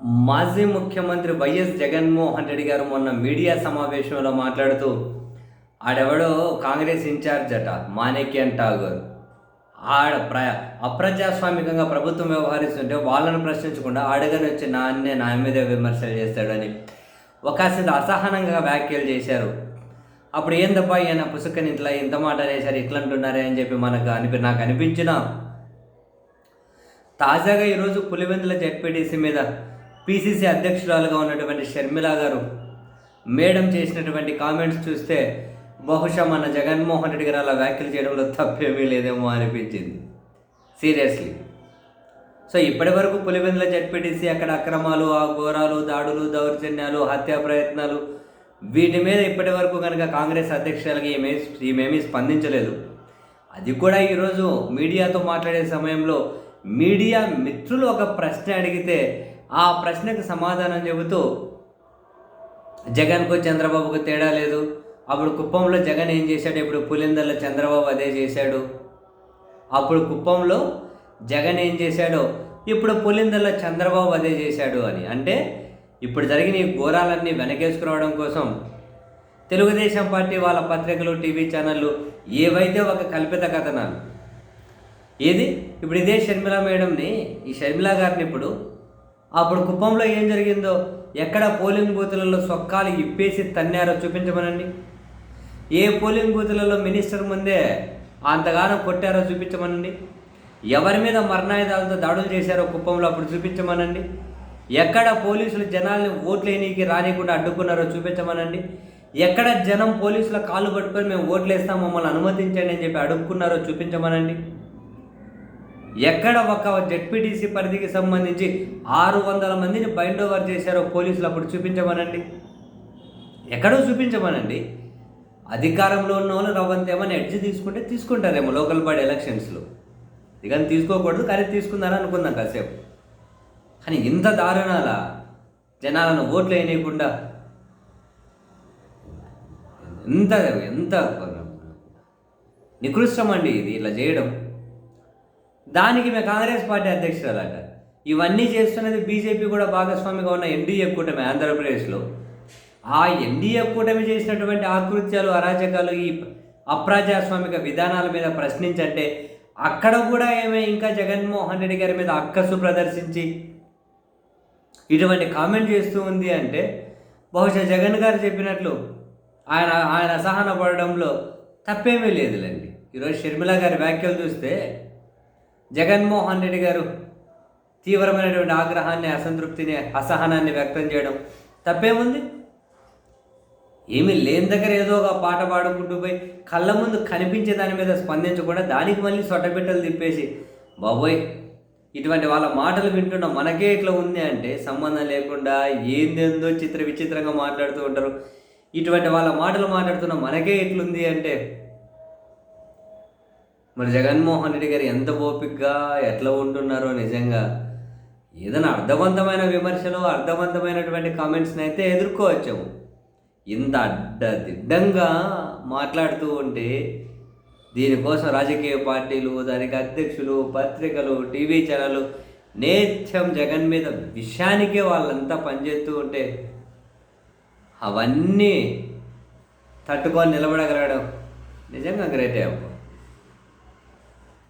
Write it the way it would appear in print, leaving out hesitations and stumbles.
మాజీ ముఖ్యమంత్రి వైఎస్ జగన్మోహన్ రెడ్డి గారు మొన్న మీడియా సమావేశంలో మాట్లాడుతూ ఆడెవడో కాంగ్రెస్ ఇన్ఛార్జ్ అట మాణిక్యన్ ఠాగూర్ అప్రజాస్వామికంగా ప్రభుత్వం వ్యవహరిస్తుంటే వాళ్ళని ప్రశ్నించకుండా అడగని వచ్చి నా మీదే విమర్శలు చేస్తాడని కాసింత అసహనంగా వ్యాఖ్యలు చేశారు. అప్పుడు ఏందబ్బా ఈయన పుసుకని ఇట్లా ఇంత మాట అనేసారు ఇట్లా అంటున్నారే అని చెప్పి నాకు అనిపించిన తాజాగా ఈరోజు పులివెందుల జెడ్పీటీసీ మీద పిసిసి అధ్యక్షురాలుగా ఉన్నటువంటి షర్మిల గారు మేడం చేసినటువంటి కామెంట్స్ చూస్తే బహుశా మన జగన్మోహన్ రెడ్డి గారు అలా వ్యాఖ్యలు చేయడంలో తప్పేమీ లేదేమో అనిపించింది సీరియస్లీ. సో ఇప్పటి వరకు పులివెందుల జెడ్పీటీసీ అక్కడ అక్రమాలు, ఘోరాలు, దాడులు, దౌర్జన్యాలు, హత్యా ప్రయత్నాలు వీటి మీద ఇప్పటి వరకు కనుక కాంగ్రెస్ అధ్యక్షులకి ఈమెమీ స్పందించలేదు. అది కూడా ఈరోజు మీడియాతో మాట్లాడే సమయంలో మీడియా మిత్రులు ఒక ప్రశ్న అడిగితే ఆ ప్రశ్నకు సమాధానం చెబుతూ జగన్కు చంద్రబాబుకు తేడా లేదు, అప్పుడు కుప్పంలో జగన్ ఏం చేశాడు, ఇప్పుడు పులిందర్లో చంద్రబాబు అదే చేశాడు, అప్పుడు కుప్పంలో జగన్ ఏం చేశాడో ఇప్పుడు పులిందర్లో చంద్రబాబు అదే చేశాడు అని. అంటే ఇప్పుడు జరిగిన ఈ ఘోరాలన్నీ వెనకేసుకురావడం కోసం తెలుగుదేశం పార్టీ వాళ్ళ పత్రికలు, టీవీ ఛానళ్ళు ఏవైతే ఒక కల్పిత కథనాలు ఏది ఇప్పుడు ఇదే షర్మిల మేడంని, ఈ షర్మిల గారిని అప్పుడు కుప్పంలో ఏం జరిగిందో, ఎక్కడ పోలింగ్ బూతులలో సొక్కాలు ఇప్పేసి తన్నారో చూపించమనండి, ఏ పోలింగ్ బూతులలో మినిస్టర్ ముందే అంతగానో కొట్టారో చూపించమనండి, ఎవరి మీద మరణాయుధాలతో దాడులు చేశారో కుప్పంలో అప్పుడు చూపించమనండి, ఎక్కడ పోలీసులు జనాల్ని ఓట్లేనికి రానికుండా అడ్డుకున్నారో చూపించమనండి, ఎక్కడ జనం పోలీసుల కాళ్ళు పట్టుకొని మేము ఓట్లేస్తాం మమ్మల్ని అనుమతించండి అని చెప్పి అడుక్కున్నారో చూపించమనండి, ఎక్కడ ఒక జెడ్పీటీసీ పరిధికి సంబంధించి 600 మందిని బైండ్ ఓవర్ చేశారో పోలీసులు అప్పుడు చూపించమనండి, ఎక్కడో చూపించమనండి. అధికారంలో ఉన్న వాళ్ళు రవ్వంతేమని ఎడ్జ్ తీసుకుంటారేమో లోకల్ బాడీ ఎలక్షన్స్లో, ఇక తీసుకోకూడదు కానీ తీసుకుందారని అనుకుందాం కాసేపు. కానీ ఇంత దారుణాల జనాలను ఓట్లు వేయనీయకుండా ఎంత ఎంత నికృష్టం అండి ఇది ఇలా చేయడం. దానికి మేము కాంగ్రెస్ పార్టీ అధ్యక్షురాలట ఇవన్నీ చేస్తున్నది బీజేపీ కూడా భాగస్వామిగా ఉన్న ఎన్డీఏ కూటమి ఆంధ్రప్రదేశ్లో. ఆ ఎన్డీఏ కూటమి చేసినటువంటి ఆకృత్యాలు, అరాచకాలు, ఈ అప్రజాస్వామిక విధానాల మీద ప్రశ్నించంటే అక్కడ కూడా ఇంకా జగన్మోహన్ రెడ్డి గారి మీద అక్కసు ప్రదర్శించి ఇటువంటి కామెంట్ చేస్తూ ఉంది అంటే బహుశా జగన్ గారు చెప్పినట్లు ఆయన అసహన పడడంలో తప్పేమీ లేదులేండి. ఈరోజు షర్మిల గారి వ్యాఖ్యలు చూస్తే జగన్మోహన్ రెడ్డి గారు తీవ్రమైనటువంటి ఆగ్రహాన్ని, అసంతృప్తిని, అసహనాన్ని వ్యక్తం చేయడం తప్పేముంది? ఏమీ లేని దగ్గర ఏదో ఒక పాట పాడుకుంటూ పోయి కళ్ళ ముందు కనిపించే దాని మీద స్పందించకుండా దానికి మళ్ళీ సొట్టబిట్టలు తిప్పేసి బాబోయ్ ఇటువంటి వాళ్ళ మాటలు వింటున్న మనకే ఇట్లా ఉంది అంటే సంబంధం లేకుండా ఏందేందో విచిత్రంగా మాట్లాడుతూ ఉంటారు. ఇటువంటి వాళ్ళ మాటలు మాట్లాడుతున్న మనకే ఇట్లుంది అంటే మరి జగన్మోహన్ రెడ్డి గారు ఎంత ఓపికగా ఎట్లా ఉంటున్నారో నిజంగా. ఏదైనా అర్థవంతమైన విమర్శలు, అర్థవంతమైనటువంటి కామెంట్స్ని అయితే ఎదుర్కోవచ్చాము. ఇంత అడ్డదిడ్డంగా మాట్లాడుతూ ఉంటే దీనికోసం రాజకీయ పార్టీలు, దానికి అధ్యక్షులు, పత్రికలు, టీవీ ఛానళ్ళు నేత్యం జగన్ మీద విషయానికే వాళ్ళంతా పనిచేస్తూ ఉంటే అవన్నీ తట్టుకొని నిలబడగలగడం నిజంగా గ్రేటే అవ్వ.